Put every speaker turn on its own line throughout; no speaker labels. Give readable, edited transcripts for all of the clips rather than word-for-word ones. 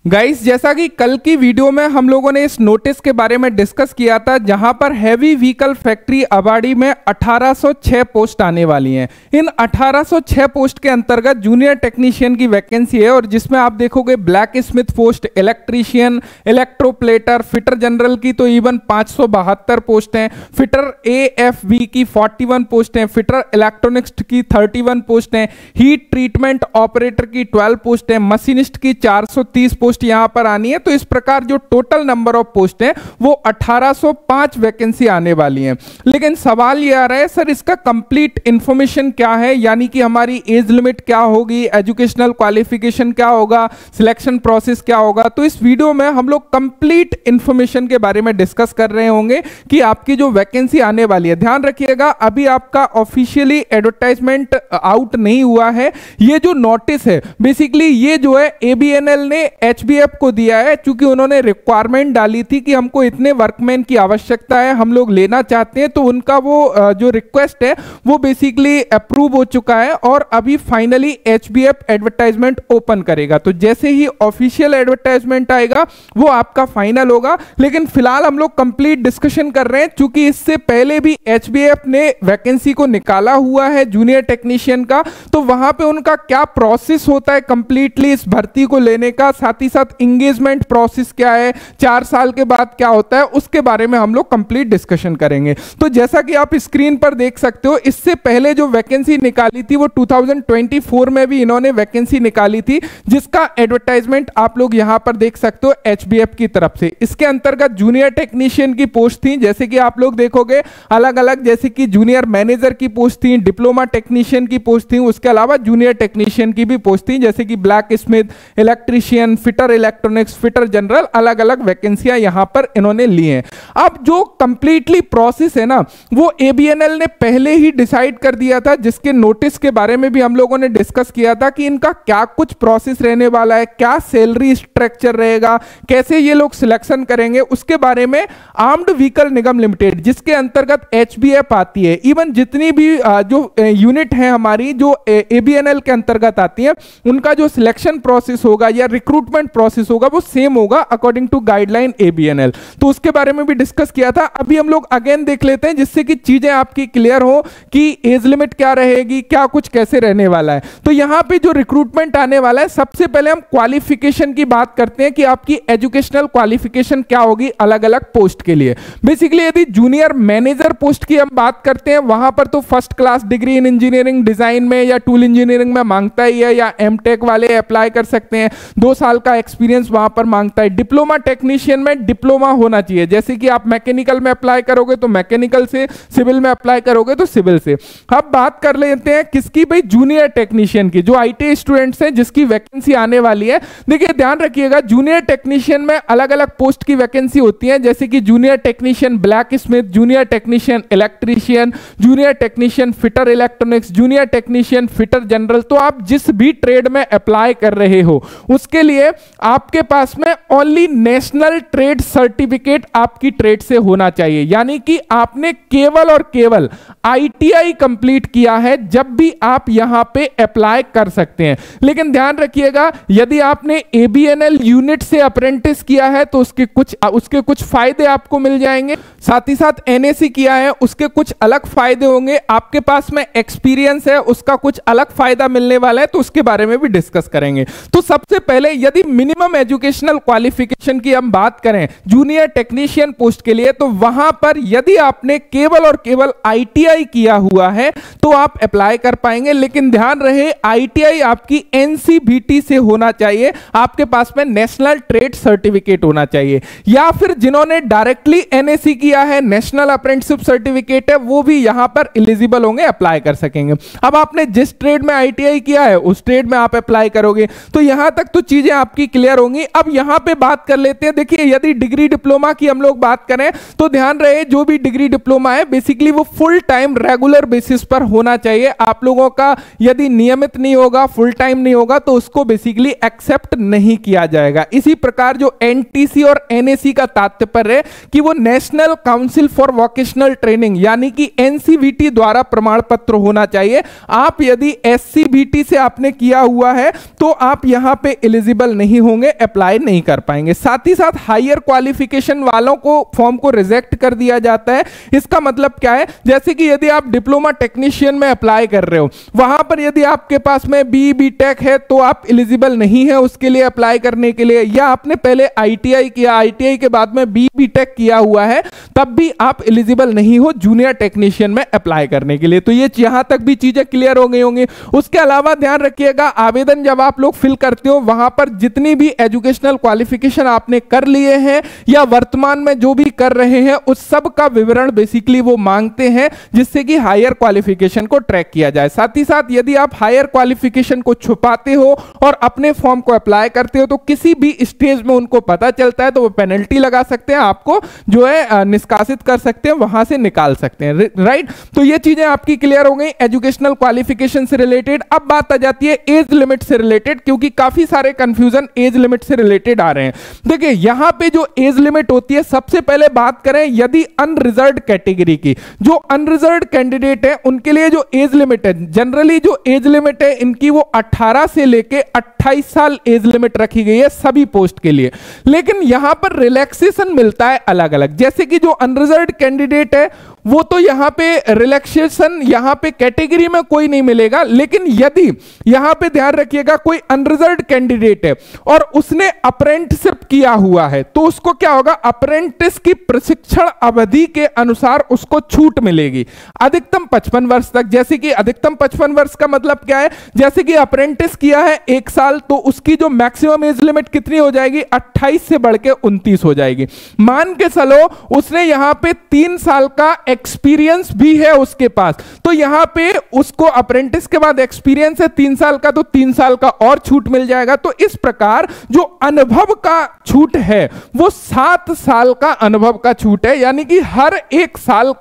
Guys, जैसा कि कल की वीडियो में हम लोगों ने इस नोटिस के बारे में डिस्कस किया था, जहां पर हैवी व्हीकल फैक्ट्री अबाड़ी में 1806 पोस्ट आने वाली हैं। इन 1806 पोस्ट के अंतर्गत जूनियर टेक्नीशियन की वैकेंसी है और जिसमें आप देखोगे blacksmith post, electrician, electroplater, fitter general की तो इवन 572 पोस्ट हैं, फिटर AFV की 41 पोस्ट हैं, फिटर इलेक्ट्रॉनिक्स की 31 पोस्ट हैं, हीट ट्रीटमेंट ऑपरेटर की 12 पोस्ट हैं, मशीनिस्ट की 430 पोस्ट यहां पर आनी है। तो इस प्रकार जो टोटल नंबर ऑफ पोस्ट है वो 1805 वैकेंसी आने वाली है। लेकिन सवाल ये आ रहा है, सर इसका कंप्लीट इंफॉर्मेशन क्या है, यानी कि हमारी एज लिमिट क्या होगी, एजुकेशनल क्वालिफिकेशन क्या होगा, सिलेक्शन प्रोसेस क्या होगा। तो इस वीडियो में हम लोग कंप्लीट इंफॉर्मेशन के बारे में डिस्कस कर रहे होंगे कि आपकी जो वैकेंसी आने वाली है। ध्यान रखिएगा, अभी आपका ऑफिशियली एडवर्टाइजमेंट आउट नहीं हुआ है। ये जो नोटिस है बेसिकली ये जो है ABNL ने HBF को दिया है, चूंकि उन्होंने रिक्वायरमेंट डाली थी कि हमको इतने वर्कमैन की आवश्यकता है, हम लोग लेना चाहते हैं। तो उनका वो जो रिक्वेस्ट है वो बेसिकली अप्रूव हो चुका है और अभी फाइनली HBF एडवर्टाइजमेंट ओपन करेगा। तो जैसे ही ऑफिशियल एडवर्टाइजमेंट आएगा वो आपका फाइनल होगा। लेकिन फिलहाल हम लोग कंप्लीट डिस्कशन कर रहे हैं, चूंकि इससे पहले भी HBF ने वैकेंसी को निकाला हुआ है जूनियर टेक्नीशियन का। तो वहां पे उनका क्या प्रोसेस होता है कंप्लीटली इस भर्ती को लेने का, साथ ही साथ इंगेजमेंट प्रोसेस क्या है, 4 साल के बाद क्या होता है, उसके बारे में हम लोग कंप्लीट डिस्कशन करेंगे। तो जैसा कि आप स्क्रीन पर देख सकते हो, इससे पहले जो वैकेंसी निकाली थी वो 2024 में भी इन्होंने वैकेंसी निकाली थी, जिसका एडवर्टाइजमेंट आप लोग यहां पर देख सकते हो HBF की तरफ से। इसके अंतर्गत जूनियर टेक्नीशियन की पोस्ट थी, जैसे कि आप लोग देखोगे अलग अलग, जैसे कि जूनियर मैनेजर की पोस्ट थी, डिप्लोमा टेक्नीशियन की पोस्ट थी, उसके अलावा जूनियर टेक्नीशियन की भी पोस्ट थी, जैसे कि black Smith, electrician, fitter electronics, fitter general, अलग अलग वैकेंसियां यहां पर इन्होंने ली हैं। अब जो कंप्लीटली प्रोसेस है ना, वो ABNL ने पहले ही डिसाइड कर दिया था, जिसके नोटिस के बारे में भी हम लोगों ने डिस्कस किया था कि इनका क्या कुछ प्रोसेस रहने वाला है, क्या सैलरी स्ट्रक्चर रहेगा, कैसे ये लोग सिलेक्शन करेंगे, उसके बारे में आर्म्ड व्हीकल निगम लिमिटेड, जिसके अंतर्गत HBF आती है, इवन जितनी भी जो यूनिट है हमारी जो ABNL के अंतर्गत आती है, उनका जो सिलेक्शन प्रोसेस होगा या रिक्रूटमेंट प्रोसेस होगा वो सेम होगा अकॉर्डिंग टू गाइडलाइन ABNL। तो उसके बारे में भी डिस्कस किया था। अभी हम लोग अगेन देख लेते हैं, जिससे कि चीजें आपकी क्लियर हो कि एज लिमिट क्या रहेगी, क्या कुछ कैसे रहने वाला है। तो यहां पे जो रिक्रूटमेंट आने वाला है, सबसे पहले हम क्वालिफिकेशन की बात करते हैं कि आपकी एजुकेशनल क्वालिफिकेशन क्या होगी अलग अलग पोस्ट के लिए। बेसिकली यदि जूनियर मैनेजर पोस्ट की हम बात करते हैं, वहां पर तो first class degree in engineering design में या टूल इंजीनियरिंग में मांगता ही है, या MTech वाले अप्लाई कर सकते हैं, 2 साल का एक्सपीरियंस वहां पर मांगता है। डिप्लोमा टेक्नीशियन में डिप्लोमा होना चाहिए, जैसे कि आप मैकेनिकल में अप्लाई करोगे तो मैकेनिकल से, सिविल में अप्लाई करोगे तो सिविल से। अब बात कर लेते हैं किसकी, भाई जूनियर टेक्नीशियन की, जो ITI स्टूडेंट्स हैं जिसकी वैकेंसी आने वाली है। देखिए ध्यान रखिएगा, जूनियर टेक्नीशियन में अलग अलग पोस्ट की वैकेंसी होती है, जैसे कि junior technician black Smith, junior technician electrician, junior technician fitter electronics, junior technician fitter general. तो आप जिस भी ट्रेड में अप्लाई कर रहे हो उसके लिए आपके पास में ओनली नेशनल ट्रेड सर्टिफिकेट आपकी ट्रेड से होना चाहिए, यानी कि आपने केवल और केवल ITI कंप्लीट किया है जब भी आप यहां पे अप्लाई कर सकते हैं। लेकिन ध्यान रखिएगा, यदि आपने ABNL यूनिट से अप्रेंटिस किया है तो उसके कुछ फायदे आपको मिल जाएंगे, साथ ही साथ NAC किया है उसके कुछ अलग फायदे होंगे, आपके पास में एक्सपीरियंस है उसका कुछ अलग फायदा मिलने वाला है, तो उसके बारे में भी डिस्कस करेंगे। तो सबसे पहले यदि मिनिमम एजुकेशनल क्वालिफिकेशन की हम बात करें जूनियर टेक्नीशियन पोस्ट के लिए, तो वहां पर यदि आपने केवल और केवल ITI किया हुआ है तो आप अप्लाई कर पाएंगे। लेकिन ध्यान रहे, ITI आपकी NCVT से होना चाहिए, आपके पास में नेशनल ट्रेड सर्टिफिकेट होना चाहिए, या फिर जिन्होंने डायरेक्टली NAC किया है, नेशनल अप्रेंटिसशिप सर्टिफिकेट है, वो भी यहां पर एलिजिबल होंगे, अप्लाई कर सकेंगे। अब आपने जिस ट्रेड में ITI किया है उस ट्रेड में आप अप्लाई करोगे। तो यहां तक तो चीजें आपकी क्लियर होंगी। अब यहां पे बात कर लेते हैं, देखिए यदि डिग्री डिप्लोमा की हम लोग बात करें तो ध्यान रहे, जो भी डिग्री डिप्लोमा है बेसिकली वो फुल टाइम रेगुलर बेसिस पर होना चाहिए। आप लोगों का यदि नियमित नहीं होगा, फुल टाइम नहीं होगा, तो उसको बेसिकली एक्सेप्ट नहीं किया जाएगा। इसी प्रकार जो NTC और NAC का तात्पर्य है कि वो national council for vocational training यानी कि NCVT द्वारा प्रमाण पत्र होना चाहिए। आप यदि SCVT से आपने किया हुआ है तो आप यहां पे एलिजिबल नहीं नहीं होंगे, अप्लाई नहीं कर पाएंगे। साथ ही साथ हायर क्वालिफिकेशन वालों को फॉर्म को रिजेक्ट कर दिया जाता है। इसका मतलब क्या है, जैसे कि यदि आप डिप्लोमा टेक्नीशियन में अप्लाई कर रहे हो, वहां पर यदि आपके पास में बी.टेक है तो आप एलिजिबल नहीं है उसके लिए अप्लाई करने के लिए, या आपने पहले आईटीआई किया, आईटीआई के बाद में बी.टेक किया हुआ है, तब भी आप एलिजिबल नहीं हो जूनियर टेक्नीशियन में अप्लाई करने के लिए। तो ये यहां तक भी चीजें क्लियर हो गई होंगी। उसके अलावा ध्यान रखिएगा, आवेदन जब आप लोग फिल करते हो वहां पर जितनी भी एजुकेशनल क्वालिफिकेशन आपने कर लिए हैं या वर्तमान में जो भी कर रहे हैं उस सब का विवरण बेसिकली वो मांगते हैं, जिससे कि हायर क्वालिफिकेशन को ट्रैक किया जाए। साथ ही साथ यदि आप हायर क्वालिफिकेशन को छुपाते हो और अपने फॉर्म को अप्लाई करते हो तो किसी भी स्टेज में उनको पता चलता है तो वो पेनल्टी लगा सकते हैं, आपको जो है निष्कासित कर सकते हैं, वहां से निकाल सकते हैं, राइट। तो ये चीजें आपकी क्लियर हो गई एजुकेशनल क्वालिफिकेशन से रिलेटेड। अब बात आ जाती है एज लिमिट से रिलेटेड, क्योंकि काफी सारे कंफ्यूजन एज लिमिट से रिलेटेड आ रहे हैं। देखिए यहां पे जो एज लिमिट होती है, सबसे पहले बात करें यदि अनरिजर्व्ड कैटेगरी की, जो अनरिजर्व्ड कैंडिडेट है उनके लिए जो एज लिमिट है, जनरली जो एज लिमिट है इनकी वो 18 से लेके 28 साल एज लिमिट रखी गई है सभी पोस्ट के लिए। लेकिन यहां पर रिलैक्सेशन मिलता है अलग अलग, जैसे कि जो अनरिजर्व्ड कैंडिडेट है वो तो यहां पे रिलैक्सेशन यहां पे कैटेगरी में कोई नहीं मिलेगा, लेकिन यदि यहां पे ध्यान रखिएगा कोई अनरिजर्व्ड कैंडिडेट है और उसने अप्रेंटिसशिप किया हुआ है तो उसको क्या होगा, अप्रेंटिस की प्रशिक्षण अवधि के अनुसार उसको छूट मिलेगी अधिकतम 55 वर्ष तक। जैसे कि अधिकतम 55 वर्ष का मतलब क्या है, जैसे कि अप्रेंटिस किया है 1 साल तो उसकी जो मैक्सिमम एज लिमिट कितनी हो जाएगी, 28 से बढ़ के 29 हो जाएगी। मान के चलो उसने यहां पे 3 साल का एक्सपीरियंस भी है उसके पास, तो यहां पे उसको अप्रेंटिस के बाद एक्सपीरियंस है 3 साल का तो 3 साल का और छूट मिल जाएगा। तो इस प्रकार जो अनुभव का छूट है वो 7 साल का अनुभव का छूट है, यानी कि हर 1 साल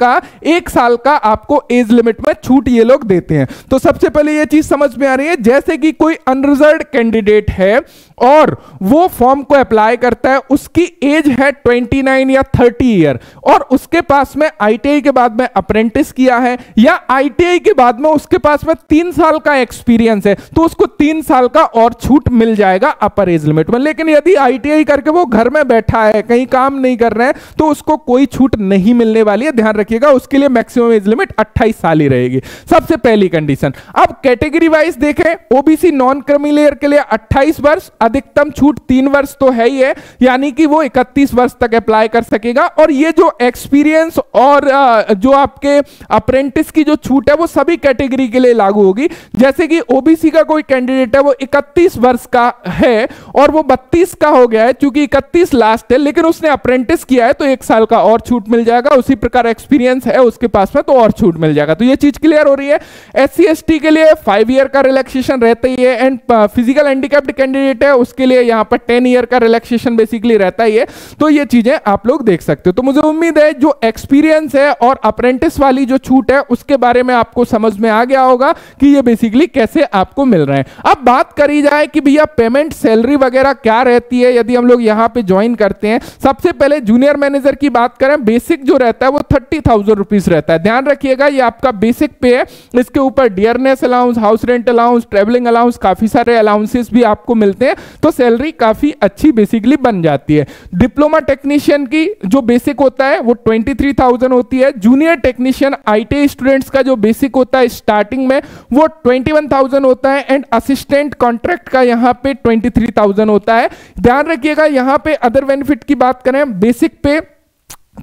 का आपको एज लिमिट में छूट ये लोग देते हैं। तो सबसे पहले ये चीज समझ में आ रही है, जैसे कि कोई अनरिजर्व्ड कैंडिडेट है और वो फॉर्म को अप्लाई करता है, उसकी एज है 29 या 30 ईयर और उसके पास में आईटीआई के बाद में अप्रेंटिस किया है या आईटीआई के बाद में उसके पास में 3 साल का एक्सपीरियंस है, तो उसको 3 साल का और छूट मिल जाएगा अपर एज लिमिट में। लेकिन यदि आईटीआई करके वो घर में बैठा है, कहीं काम नहीं कर रहे हैं, तो उसको कोई छूट नहीं मिलने वाली है, ध्यान रखिएगा। उसके लिए मैक्सिमम एज लिमिट 28 साल ही रहेगी, सबसे पहली कंडीशन। अब कैटेगरी वाइज देखें, ओबीसी नॉन क्रीमी लेयर के लिए 28 वर्ष, अधिकतम छूट 3 वर्ष तो है ही है, यानी कि वो 31 वर्ष तक अप्लाई कर सकेगा। और ये जो एक्सपीरियंस और जो आपके अप्रेंटिस की जो छूट है वो सभी कैटेगरी के लिए लागू होगी। जैसे कि ओबीसी का कोई कैंडिडेट है वो 31 वर्ष का है और वो 32 का हो गया है, क्योंकि 31 लास्ट है, लेकिन उसने अप्रेंटिस किया है तो 1 साल का और छूट मिल जाएगा। उसी प्रकार एक्सपीरियंस है उसके पास में तो और छूट मिल जाएगा। तो ये चीज क्लियर हो रही है। एससी एसटी के लिए 5 ईयर का रिलैक्सेशन रहता ही है, एंड फिजिकल हैंडीकैप्ड कैंडिडेट है उसके लिए यहां पर 10 ईयर का रिलैक्सेशन बेसिकली रहता ही है। तो ये चीजें आप लोग देख सकते हो। तो मुझे उम्मीद है जो एक्सपीरियंस है और अप्रेंटिस वाली जो छूट है उसके बारे में आपको समझ में आ गया होगा कि ये बेसिकली कैसे आपको मिल रहे हैं। अब बात करी जाए कि भैया पेमेंट सैलरी वगैरह क्या रहती है यदि हम लोग यहां पे ज्वाइन करते हैं। सबसे पहले जूनियर मैनेजर की बात करें, बेसिक जो रहता है वो 30,000 रुपीज रहता है। ध्यान रखिएगा ये आपका बेसिक पे है, इसके ऊपर dearness allowance, house rent allowance, travelling allowance, काफी सारे अलाउंसेस भी आपको मिलते हैं, तो सैलरी काफी अच्छी बेसिकली बन जाती है। डिप्लोमा टेक्नीशियन की जो बेसिक होता है वो 23,000 होती है। जूनियर टेक्नीशियन आईटीआई स्टूडेंट्स का जो बेसिक होता है स्टार्टिंग में वो 21,000 होता है, एंड असिस्टेंट कॉन्ट्रैक्ट का यहां पे 23,000 होता है। ध्यान रखिएगा यहां पे अदर बेनिफिट की बात करें, बेसिक पे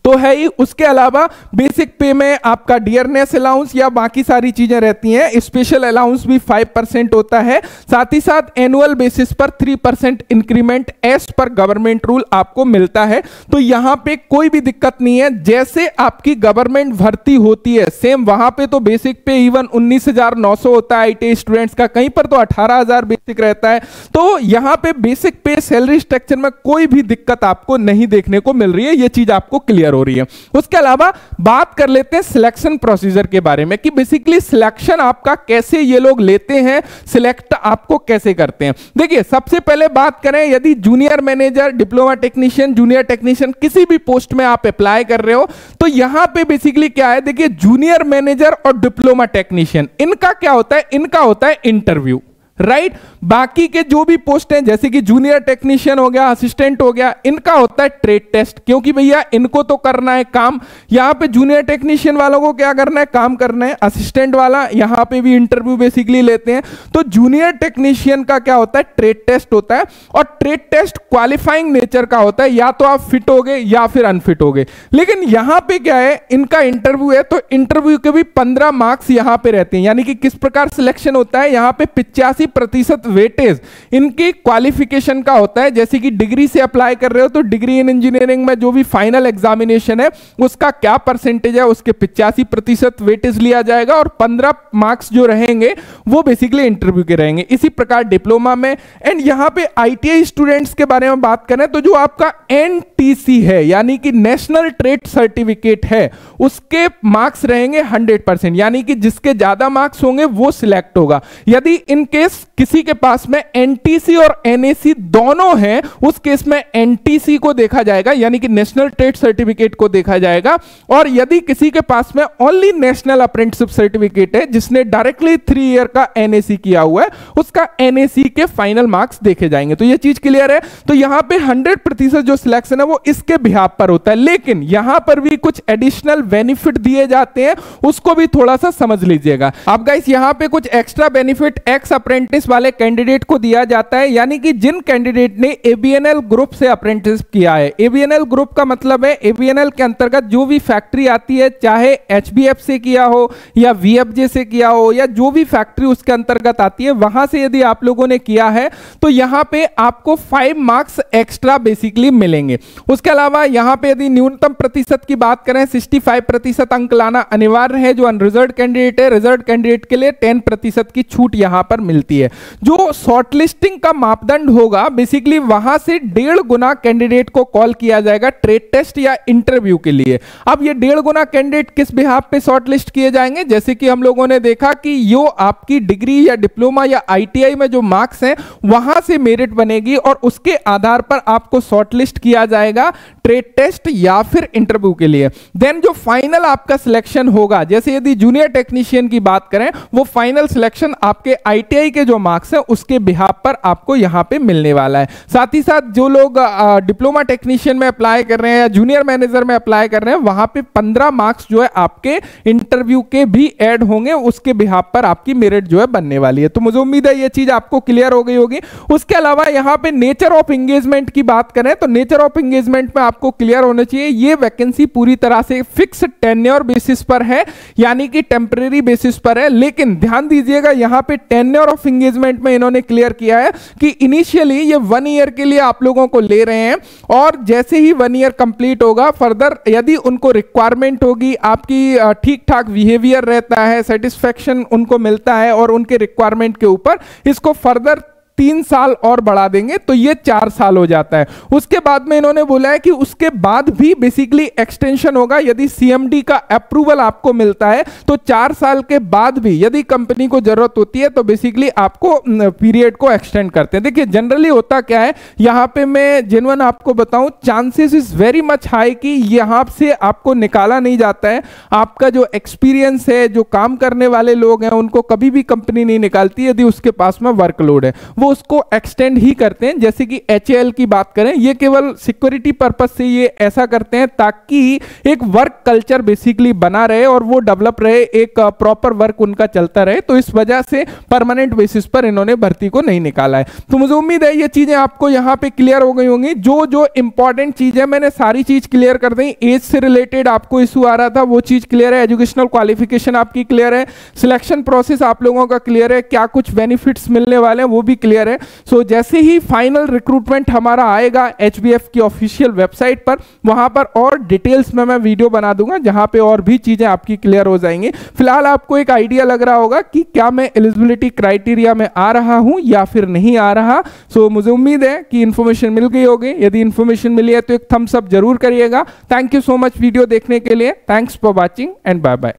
तो है ही, उसके अलावा बेसिक पे में आपका डियरनेस अलाउंस या बाकी सारी चीजें रहती हैं। स्पेशल अलाउंस भी 5% होता है, साथ ही साथ एनुअल बेसिस पर 3% increment as per government rule आपको मिलता है। तो यहां पे कोई भी दिक्कत नहीं है, जैसे आपकी गवर्नमेंट भर्ती होती है सेम वहां पे तो बेसिक पे इवन 19,900 होता है आईटीआई स्टूडेंट्स का, कहीं पर तो 18,000 बेसिक रहता है। तो यहां पे बेसिक पे सैलरी स्ट्रक्चर में कोई भी दिक्कत आपको नहीं देखने को मिल रही है, ये चीज आपको क्लियर हो रही है। उसके अलावा बात कर लेते हैं सिलेक्शन प्रोसीजर के बारे में कि बेसिकली सिलेक्शन आपका कैसे ये लोग लेते हैं, सिलेक्ट आपको कैसे करते हैं। देखिए सबसे पहले बात करें यदि junior manager, diploma technician, junior technician किसी भी पोस्ट में आप अप्लाई कर रहे हो तो यहां पे बेसिकली क्या है, देखिए जूनियर मैनेजर और डिप्लोमा टेक्नीशियन इनका क्या होता है, इनका होता है इंटरव्यू। राइट। बाकी के जो भी पोस्ट हैं जैसे कि जूनियर टेक्नीशियन हो गया, असिस्टेंट हो गया, इनका होता है ट्रेड टेस्ट, क्योंकि भैया इनको तो करना है काम। यहां पे जूनियर टेक्नीशियन वालों को क्या करना है, काम करना है। असिस्टेंट वाला यहां पे भी इंटरव्यू बेसिकली लेते हैं। तो जूनियर टेक्नीशियन का क्या होता है, ट्रेड टेस्ट होता है। और ट्रेड टेस्ट क्वालिफाइंग नेचर का होता है, या तो आप फिट होगे या फिर अनफिट होगे। लेकिन यहां पे क्या है, इनका इंटरव्यू है, तो इंटरव्यू के भी 15 मार्क्स यहां पे रहते हैं। यानी कि किस प्रकार सिलेक्शन होता है, यहां पे 85% वेटेज इनकी क्वालिफिकेशन का होता है। जैसे कि डिग्री से अप्लाई कर रहे हो तो डिग्री इन इंजीनियरिंग में जो भी फाइनल एग्जामिनेशन है उसका क्या परसेंटेज है, उसके 85% वेटेज लिया जाएगा और 15 मार्क्स जो रहेंगे वो बेसिकली इंटरव्यू के रहेंगे। इसी प्रकार डिप्लोमा में। एंड यहां पे आईटीआई स्टूडेंट्स के बारे में बात करें तो जो आपका एनटीसी है यानी कि नेशनल ट्रेड सर्टिफिकेट है, उसके मार्क्स रहेंगे 100%। यानी कि जिसके ज्यादा मार्क्स होंगे वो सिलेक्ट होगा। यदि इन केस किसी के पास में एनटीसी और एनएसी दोनों हैं, उस केस में एनटीसी को देखा जाएगा यानी कि नेशनल ट्रेड सर्टिफिकेट को देखा जाएगा। और यदि किसी के पास में ओनली नेशनल अप्रेंटिसशिप सर्टिफिकेट है जिसने डायरेक्टली 3 ईयर का एनएसी किया हुआ है, उसका एनएसी के फाइनल मार्क्स देखे जाएंगे। तो ये चीज क्लियर है। तो यहां पे 100% जो सिलेक्शन है वो इसके बिहाफ पर होता है। लेकिन यहां पर भी कुछ एडिशनल बेनिफिट दिए जाते हैं, उसको भी थोड़ा सा समझ लीजिएगा। अब गाइस यहां पे कुछ एक्स्ट्रा बेनिफिट एक्स अप्रेंटिस वाले कैंडिडेट को दिया जाता है। यानी कि जिन कैंडिडेट ने एबीएनएल ग्रुप से अप्रेंटिस किया है, एबीएनएल ग्रुप का मतलब है एबीएनएल के अंतर्गत जो भी फैक्ट्री आती है, चाहे एचबीएफ से किया हो या वीएफजे से किया हो या जो भी फैक्ट्री उसके अंतर्गत आती है, वहां से यदि आप लोगों ने किया है तो यहां पे आपको 5 मार्क्स एक्स्ट्रा बेसिकली मिलेंगे। उसके अलावा यहां पे यदि न्यूनतम प्रतिशत की बात करें, 65% अंक लाना अनिवार्य है। जो अनरिजर्व्ड कैंडिडेट है, रिजर्व्ड कैंडिडेट के लिए 10% की छूट यहां पर मिलती है। जो शॉर्टलिस्टिंग का मापदंड होगा बेसिकली वहां से 1.5 गुना कैंडिडेट को कॉल किया जाएगा ट्रेड टेस्ट या इंटरव्यू के लिए। अब ये 1.5 गुना कैंडिडेट किस बिहाफ पे शॉर्टलिस्ट किए जाएंगे, जैसे कि हम लोगों ने देखा कि यो आपकी डिग्री या डिप्लोमा या आईटीआई में जो मार्क्स हैं वहां से मेरिट बनेगी और उसके आधार पर आपको शॉर्टलिस्ट किया जाएगा ट्रेड टेस्ट या फिर इंटरव्यू के लिए। देन जो फाइनल आपका सिलेक्शन होगा, जैसे यदि जूनियर टेक्नीशियन की बात करें, वो फाइनल सिलेक्शन आपके आईटीआई के जो मार्क्स हैं उसके बिहाफ पर आपको यहां पे मिलने वाला है। साथ ही साथ जो लोग डिप्लोमा टेक्नीशियन में अप्लाई कर रहे हैं या जूनियर मैनेजर में अप्लाई कर रहे हैं, वहां पे 15 मार्क्स जो है आपके इंटरव्यू के भी ऐड होंगे, उसके बिहाफ पर आपकी मेरिट जो है बनने वाली है। तो मुझे उम्मीद है ये चीज आपको क्लियर हो गई होगी। उसके अलावा यहां पे नेचर ऑफ एंगेजमेंट की बात करें तो नेचर ऑफ एंगेजमेंट में आपको क्लियर होना चाहिए, ये वैकेंसी पूरी तरह से फिक्स टेन्योर बेसिस पर है, यानी कि टेम्परेरी बेसिस पर है। लेकिन ध्यान दीजिएगा यहां पे टेन्योर ऑफ एंगेजमेंट में इन्होंने क्लियर किया है कि इनिशियली ये 1 ईयर के लिए आप लोगों को ले रहे हैं और जैसे ही 1 ईयर कंप्लीट होगा, फर्दर यदि उनको रिक्वायरमेंट होगी, आपकी ठीक ठाक बिहेवियर रहता है, सेटिस्फेक्शन उनको मिलता है और उनके रिक्वायरमेंट के ऊपर इसको फर्दर 3 साल और बढ़ा देंगे तो ये 4 साल हो जाता है। उसके बाद में इन्होंने बोला है कि उसके बाद भी बेसिकली एक्सटेंशन होगा, यदि सीएमडी का अप्रूवल आपको मिलता है तो 4 साल के बाद भी यदि कंपनी को जरूरत होती है तो बेसिकली आपको पीरियड को एक्सटेंड करते हैं। देखिए जनरली होता क्या है, यहां पे मैं जेन्युइन आपको बताऊं, chances is very much high कि यहां से आपको निकाला नहीं जाता है। आपका जो एक्सपीरियंस है, जो काम करने वाले लोग हैं, उनको कभी भी कंपनी नहीं निकालती यदि उसके पास में वर्कलोड है, वो उसको एक्सटेंड ही करते हैं। जैसे कि एचएएल की बात करें, ये केवल सिक्योरिटी पर्पस से ये ऐसा करते हैं ताकि एक वर्क कल्चर बेसिकली बना रहे और वो डेवलप रहे, एक प्रॉपर वर्क उनका चलता रहे। तो इस वजह से परमानेंट बेसिस पर इन्होंने भर्ती को नहीं निकाला है। तो मुझे उम्मीद है ये चीजें आपको यहां पे क्लियर हो गई होंगी। जो जो इंपॉर्टेंट चीज है मैंने सारी चीज क्लियर कर दी। एज से रिलेटेड आपको इशू आ रहा था वो चीज क्लियर है, एजुकेशनल क्वालिफिकेशन आपकी क्लियर है, सिलेक्शन प्रोसेस आप लोगों का क्लियर है, क्या कुछ बेनिफिट्स मिलने वाले हैं वो भी क्लियर है। सो जैसे ही फाइनल रिक्रूटमेंट हमारा आएगा एचबीएफ की ऑफिशियल वेबसाइट पर, वहां पर और डिटेल्स में मैं वीडियो बना दूंगा जहां पे और भी चीजें आपकी क्लियर हो जाएंगी। फिलहाल आपको एक आइडिया लग रहा होगा कि क्या मैं एलिजिबिलिटी क्राइटेरिया में आ रहा हूं या फिर नहीं आ रहा। सो मुझे उम्मीद है कि इंफॉर्मेशन मिल गई होगी। यदि इंफॉर्मेशन मिली है तो एक थम्स अप जरूर करिएगा। Thank you so much video देखने के लिए। Thanks for watching and bye bye.